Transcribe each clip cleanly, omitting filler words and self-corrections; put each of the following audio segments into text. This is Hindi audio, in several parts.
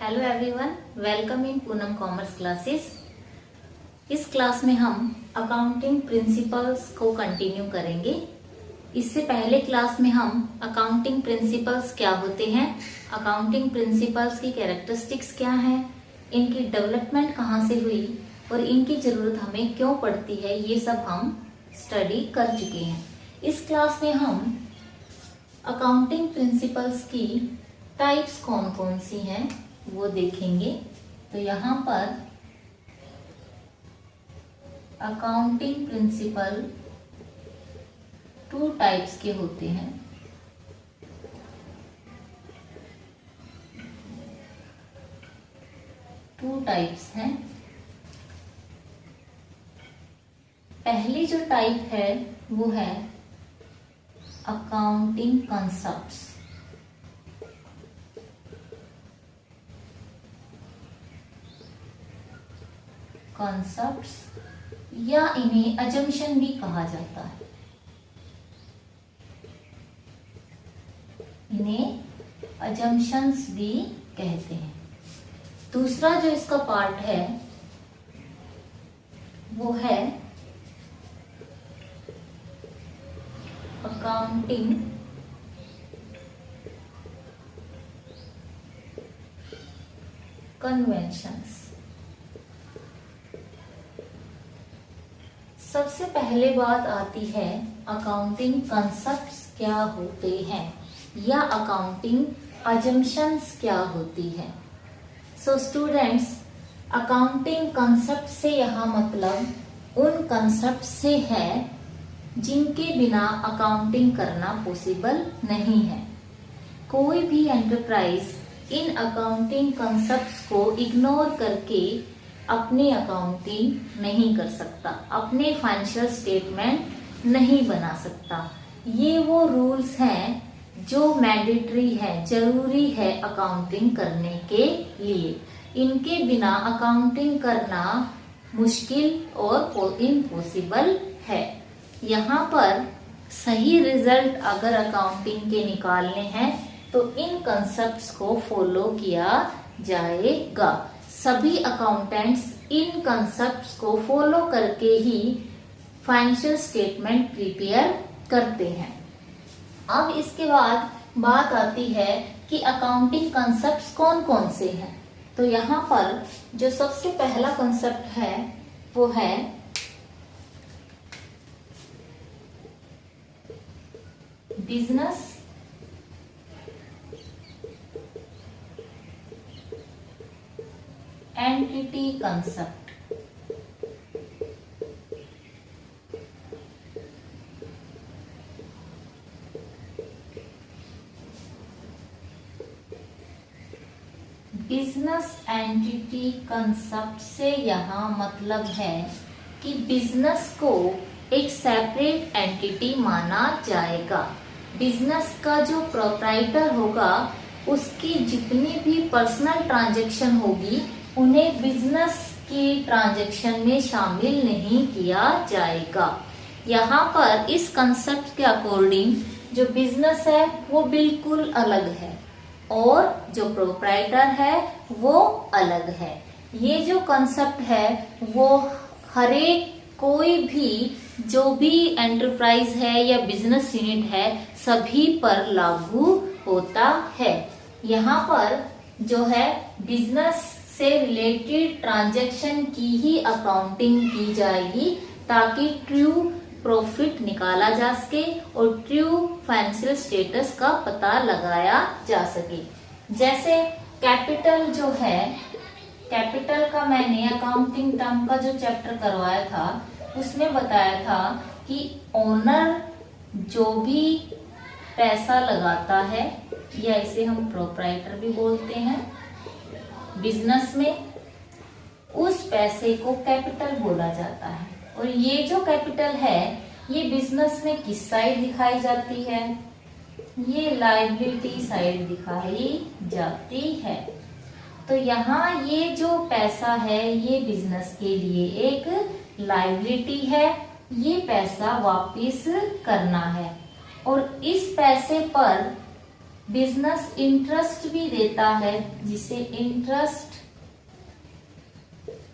Hello everyone, welcome in Poonam commerce classes. इस क्लास में हम अकाउंटिंग प्रिंसिपल्स को कंटिन्यू करेंगे। इससे पहले क्लास में हम अकाउंटिंग प्रिंसिपल्स क्या होते हैं, अकाउंटिंग प्रिंसिपल्स की कैरेक्टरिस्टिक्स क्या हैं, इनकी डेवलपमेंट कहाँ से हुई और इनकी जरूरत हमें क्यों पड़ती है, ये सब हम स्टडी कर चुके हैं। इस क्लास में हम अकाउंटिंग प्रिंसिपल्स की टाइप्स कौन कौन सी हैं वो देखेंगे। तो यहाँ पर अकाउंटिंग प्रिंसिपल 2 टाइप्स के होते हैं। टू टाइप्स हैं। पहली जो टाइप है वो है अकाउंटिंग कॉन्सेप्ट्स। कॉन्सेप्ट्स या इन्हें अजम्पशन भी कहा जाता है। इन्हें अजम्पशंस भी कहते हैं। दूसरा जो इसका पार्ट है वो है अकाउंटिंग कन्वेंशंस। सबसे पहले बात आती है अकाउंटिंग कॉन्सेप्ट्स क्या होते हैं या अकाउंटिंग अजम्पशंस क्या होती है। सो स्टूडेंट्स, अकाउंटिंग कॉन्सेप्ट से यहाँ मतलब उन कॉन्सेप्ट से है जिनके बिना अकाउंटिंग करना पॉसिबल नहीं है। कोई भी एंटरप्राइज इन अकाउंटिंग कॉन्सेप्ट्स को इग्नोर करके अपनी अकाउंटिंग नहीं कर सकता, अपने फाइनेंशियल स्टेटमेंट नहीं बना सकता। ये वो रूल्स हैं जो मैंडेटरी है, जरूरी है अकाउंटिंग करने के लिए। इनके बिना अकाउंटिंग करना मुश्किल और इम्पॉसिबल है। यहाँ पर सही रिजल्ट अगर अकाउंटिंग के निकालने हैं तो इन कंसेप्ट्स को फॉलो किया जाएगा। सभी अकाउंटेंट्स इन कंसेप्ट्स को फॉलो करके ही फाइनेंशियल स्टेटमेंट प्रिपेयर करते हैं। अब इसके बाद बात आती है कि अकाउंटिंग कंसेप्ट्स कौन कौन से हैं। तो यहाँ पर जो सबसे पहला कंसेप्ट है वो है business entity concept. Business entity concept से यहाँ मतलब है कि बिजनेस को एक सेपरेट एंटिटी माना जाएगा। बिजनेस का जो प्रोप्राइटर होगा उसकी जितनी भी पर्सनल ट्रांजैक्शन होगी उन्हें बिजनेस की ट्रांजैक्शन में शामिल नहीं किया जाएगा। यहाँ पर इस कंसेप्ट के अकॉर्डिंग जो बिजनेस है वो बिल्कुल अलग है और जो प्रोप्राइटर है वो अलग है। ये जो कंसेप्ट है वो हरेक कोई भी जो भी एंटरप्राइज है या बिजनेस यूनिट है सभी पर लागू होता है। यहाँ पर जो है बिजनेस से रिलेटेड ट्रांजैक्शन की ही अकाउंटिंग की जाएगी ताकि ट्रू प्रॉफिट निकाला जा सके और ट्रू फाइनेंशियल स्टेटस का पता लगाया जा सके। जैसे कैपिटल जो है, कैपिटल का मैंने अकाउंटिंग टर्म का जो चैप्टर करवाया था उसमें बताया था कि ओनर जो भी पैसा लगाता है या इसे हम प्रोप्राइटर भी बोलते हैं बिजनेस में, उस पैसे को कैपिटल बोला जाता है। और ये जो कैपिटल है ये बिजनेस में किस साइड दिखाई जाती है, ये लायबिलिटी साइड दिखाई जाती है। तो यहाँ ये जो पैसा है ये बिजनेस के लिए एक लायबिलिटी है, ये पैसा वापस करना है और इस पैसे पर बिजनेस इंटरेस्ट भी देता है, जिसे इंटरेस्ट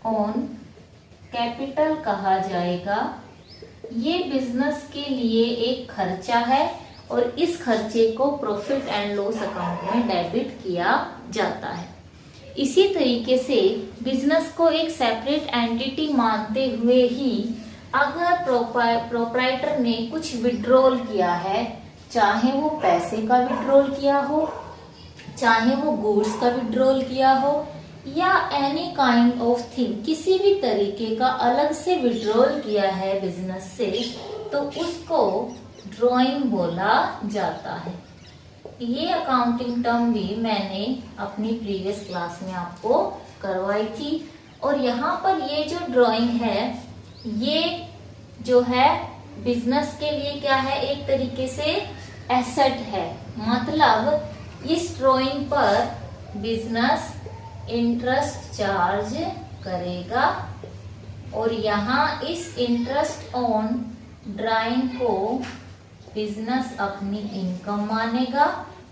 ऑन कैपिटल कहा जाएगा। ये बिजनेस के लिए एक खर्चा है और इस खर्चे को प्रॉफिट एंड लॉस अकाउंट में डेबिट किया जाता है। इसी तरीके से बिजनेस को एक सेपरेट एंटिटी मानते हुए ही अगर प्रोप्राइटर ने कुछ विड्रॉल किया है, चाहे वो पैसे का विड्रॉल किया हो, चाहे वो गुड्स का विड्रॉल किया हो, या एनी काइंड ऑफ थिंग, किसी भी तरीके का अलग से विड्रॉल किया है बिजनेस से, तो उसको ड्रॉइंग बोला जाता है। ये अकाउंटिंग टर्म भी मैंने अपनी प्रीवियस क्लास में आपको करवाई थी। और यहाँ पर ये जो ड्राइंग है, ये जो है बिजनेस के लिए क्या है, एक तरीके से एसेट है। मतलब इस ड्राइंग पर बिजनेस इंटरेस्ट चार्ज करेगा और यहाँ इस इंटरेस्ट ऑन ड्राइंग को बिजनेस अपनी इनकम मानेगा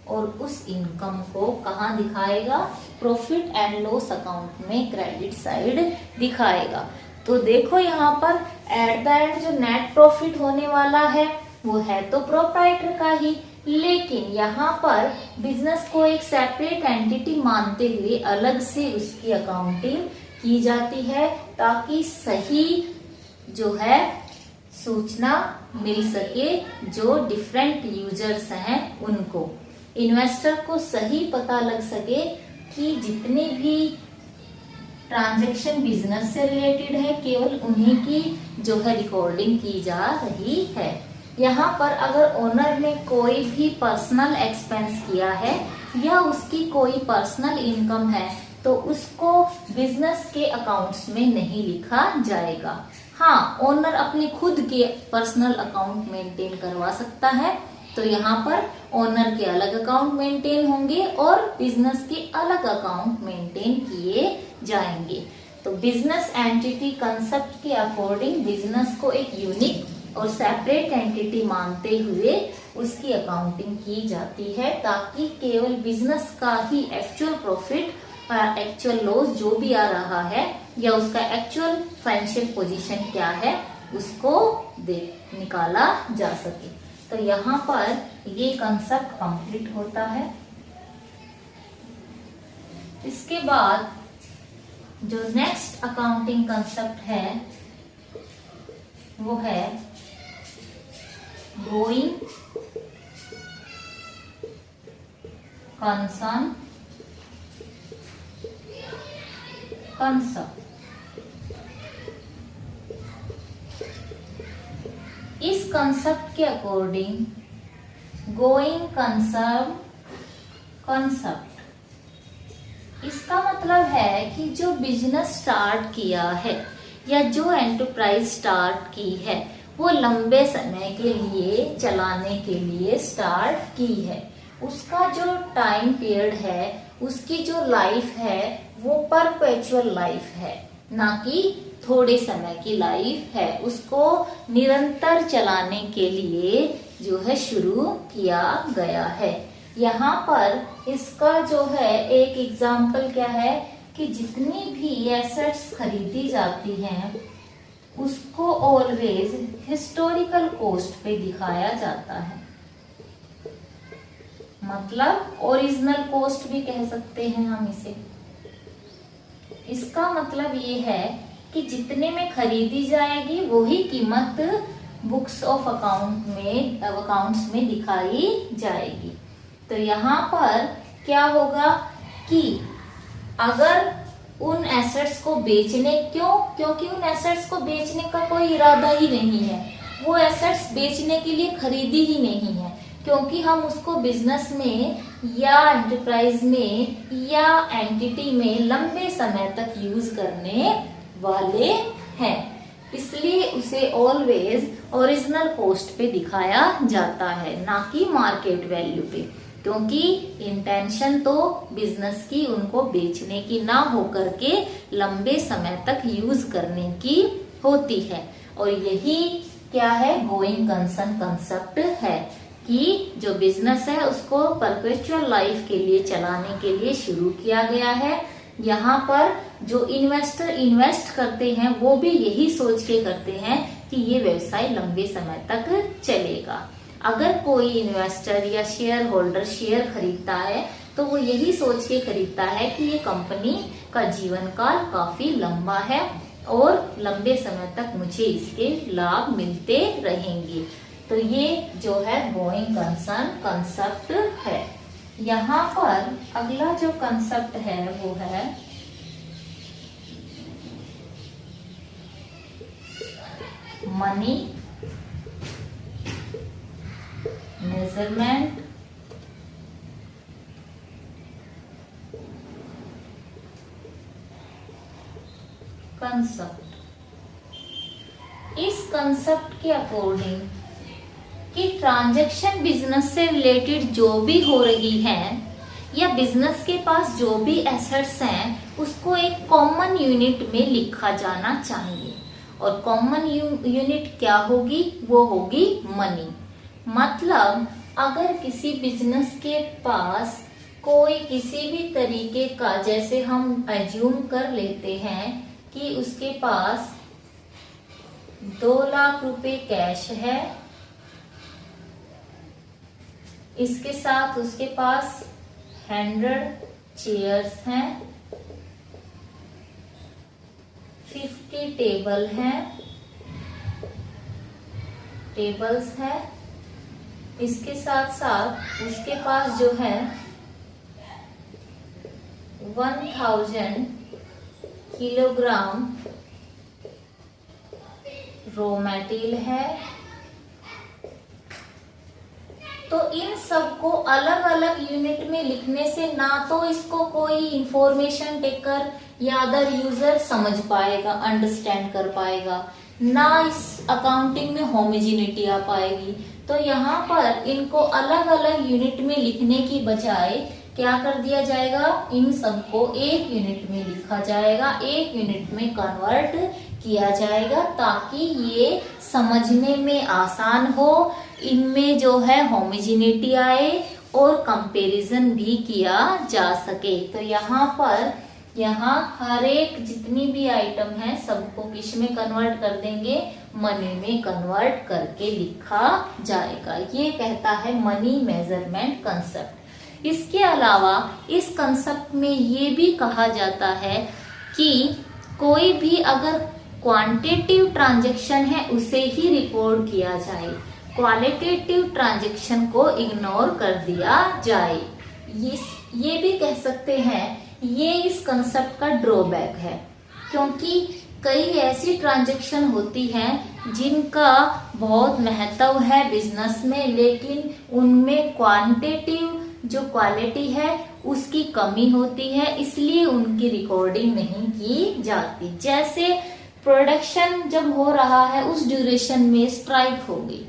और उस इनकम को कहाँ दिखाएगा, प्रॉफिट एंड लॉस अकाउंट में क्रेडिट साइड दिखाएगा। तो देखो यहाँ पर एट द एंड जो नेट प्रॉफिट होने वाला है वो है तो प्रोप्राइटर का ही, लेकिन यहाँ पर बिजनेस को एक सेपरेट एंटिटी मानते हुए अलग से उसकी अकाउंटिंग की जाती है ताकि सही जो है सूचना मिल सके, जो डिफरेंट यूजर्स हैं उनको, इन्वेस्टर को सही पता लग सके कि जितने भी ट्रांजैक्शन बिजनेस से रिलेटेड है केवल उन्हीं की जो है रिकॉर्डिंग की जा रही है। यहाँ पर अगर ओनर ने कोई भी पर्सनल एक्सपेंस किया है या उसकी कोई पर्सनल इनकम है तो उसको बिजनेस के अकाउंट्स में नहीं लिखा जाएगा। हाँ, ओनर अपने खुद के पर्सनल अकाउंट मेंटेन करवा सकता है, तो यहाँ पर ओनर के अलग अकाउंट मेंटेन होंगे और बिजनेस के अलग अकाउंट मेंटेन किए जाएंगे। तो बिजनेस एंटिटी कंसेप्ट के अकॉर्डिंग बिजनेस को एक यूनिक और सेपरेट एंटिटी मानते हुए उसकी अकाउंटिंग की जाती है ताकि केवल बिजनेस का ही एक्चुअल प्रॉफिट, एक्चुअल लॉस जो भी आ रहा है या उसका एक्चुअल फाइनेंशियल पोजीशन क्या है उसको निकाला जा सके। तो यहाँ पर ये कंसेप्ट कंप्लीट होता है। इसके बाद जो नेक्स्ट अकाउंटिंग कंसेप्ट है वो है गोइंग कंसर्न कंसेप्ट। इस कंसेप्ट के अकॉर्डिंग गोइंग कंसर्न कंसेप्ट, इसका मतलब है कि जो बिजनेस स्टार्ट किया है या जो एंटरप्राइज स्टार्ट की है वो लंबे समय के लिए चलाने के लिए स्टार्ट की है, उसका जो टाइम पीरियड है, उसकी जो लाइफ है वो परपेचुअल लाइफ है, ना कि थोड़े समय की लाइफ है। उसको निरंतर चलाने के लिए जो है शुरू किया गया है। यहाँ पर इसका जो है एक एग्जाम्पल क्या है कि जितनी भी एसेट्स खरीदी जाती हैं उसको ऑलवेज हिस्टोरिकल कॉस्ट पे दिखाया जाता है, मतलब ओरिजिनल कॉस्ट भी कह सकते हैं हम इसे। इसका मतलब ये है कि जितने में खरीदी जाएगी वही कीमत बुक्स ऑफ अकाउंट्स में दिखाई जाएगी। तो यहाँ पर क्या होगा कि अगर उन एसेट्स को बेचने, क्योंकि उन एसेट्स को बेचने का कोई इरादा ही नहीं है, वो एसेट्स बेचने के लिए खरीदी ही नहीं है, क्योंकि हम उसको बिजनेस में या एंटरप्राइज में या एंटिटी में लंबे समय तक यूज करने वाले हैं, इसलिए उसे ऑलवेज ओरिजिनल कॉस्ट पे दिखाया जाता है, ना कि मार्केट वैल्यू पे, क्योंकि इंटेंशन तो बिजनेस की उनको बेचने की ना होकर के लंबे समय तक यूज करने की होती है। और यही क्या है, गोइंग कंसर्न कंसेप्ट है कि जो बिजनेस है उसको परपेचुअल लाइफ के लिए चलाने के लिए शुरू किया गया है। यहाँ पर जो इन्वेस्टर इन्वेस्ट करते हैं वो भी यही सोच के करते हैं कि ये व्यवसाय लंबे समय तक चलेगा। अगर कोई इन्वेस्टर या शेयर होल्डर शेयर खरीदता है तो वो यही सोच के खरीदता है कि ये कंपनी का जीवन काल काफी लंबा है और लंबे समय तक मुझे इसके लाभ मिलते रहेंगे। तो ये जो है गोइंग कंसर्न कंसेप्ट है। यहाँ पर अगला जो कंसेप्ट है वो है मनी मेजरमेंट कंसेप्ट। इस कंसेप्ट के अकॉर्डिंग कि ट्रांजैक्शन बिजनेस से रिलेटेड जो भी हो रही है या बिजनेस के पास जो भी एसेट्स हैं उसको एक कॉमन यूनिट में लिखा जाना चाहिए। और कॉमन यूनिट क्या होगी? वो होगी मनी। मतलब अगर किसी बिजनेस के पास कोई किसी भी तरीके का, जैसे हम एज्यूम कर लेते हैं कि उसके पास 2 लाख रुपए कैश है, इसके साथ उसके पास 100 चेयर्स हैं, 50 टेबल्स हैं, इसके साथ साथ उसके पास जो है 1000 किलोग्राम रॉ मटेरियल है। तो इन सबको अलग अलग यूनिट में लिखने से ना तो इसको कोई इंफॉर्मेशन टेकर या अदर यूजर समझ पाएगा, अंडरस्टैंड कर पाएगा, ना इस अकाउंटिंग में होमोजेनिटी आ पाएगी। तो यहाँ पर इनको अलग अलग यूनिट में लिखने की बजाय क्या कर दिया जाएगा? इन सबको एक यूनिट में लिखा जाएगा, एक यूनिट में कन्वर्ट किया जाएगा ताकि ये समझने में आसान हो, इनमें जो है होमोजेनिटी आए और कंपैरिजन भी किया जा सके। तो यहाँ हर एक जितनी भी आइटम है सबको किस में कन्वर्ट कर देंगे? मनी में कन्वर्ट करके लिखा जाएगा। ये कहता है मनी मेजरमेंट कंसेप्ट। इसके अलावा इस कंसेप्ट में ये भी कहा जाता है कि कोई भी अगर क्वांटिटेटिव ट्रांजैक्शन है उसे ही रिपोर्ट किया जाए, क्वालिटेटिव ट्रांजैक्शन को इग्नोर कर दिया जाए। ये भी कह सकते हैं ये इस कंसेप्ट का ड्रॉबैक है, क्योंकि कई ऐसी ट्रांजैक्शन होती हैं जिनका बहुत महत्व है बिजनेस में, लेकिन उनमें क्वांटिटेटिव जो क्वालिटी है उसकी कमी होती है, इसलिए उनकी रिकॉर्डिंग नहीं की जाती। जैसे प्रोडक्शन जब हो रहा है उस ड्यूरेशन में स्ट्राइक हो गई,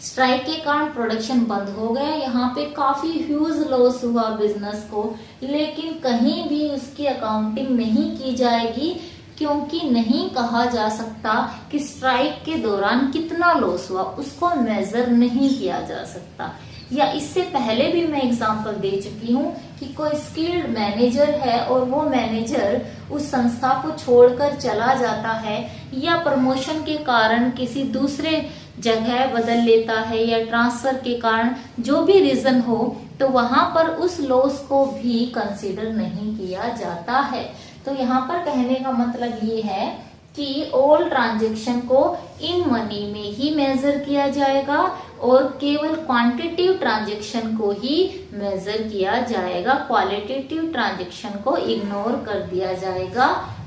स्ट्राइक के कारण प्रोडक्शन बंद हो गया, यहाँ पे काफी ह्यूज लॉस हुआ बिजनेस को, लेकिन कहीं भी उसकी अकाउंटिंग नहीं की जाएगी क्योंकि नहीं कहा जा सकता कि स्ट्राइक के दौरान कितना लॉस हुआ, उसको मेजर नहीं किया जा सकता। या इससे पहले भी मैं एग्जांपल दे चुकी हूँ कि कोई स्किल्ड मैनेजर है और वो मैनेजर उस संस्था को छोड़कर चला जाता है या प्रमोशन के कारण किसी दूसरे जगह बदल लेता है या ट्रांसफर के कारण जो भी रीजन हो, तो वहां पर उस लॉस को भी कंसीडर नहीं किया जाता है। तो यहाँ पर कहने का मतलब ये है कि ऑल ट्रांजैक्शन को इन मनी में ही मेजर किया जाएगा और केवल क्वांटिटेटिव ट्रांजैक्शन को ही मेजर किया जाएगा, क्वालिटेटिव ट्रांजैक्शन को इग्नोर कर दिया जाएगा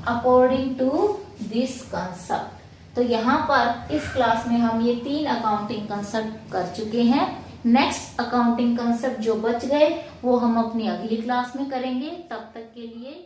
अकॉर्डिंग टू दिस कंसेप्ट। तो यहाँ पर इस क्लास में हम ये 3 अकाउंटिंग कंसेप्ट कर चुके हैं। नेक्स्ट अकाउंटिंग कंसेप्ट जो बच गए वो हम अपनी अगली क्लास में करेंगे। तब तक के लिए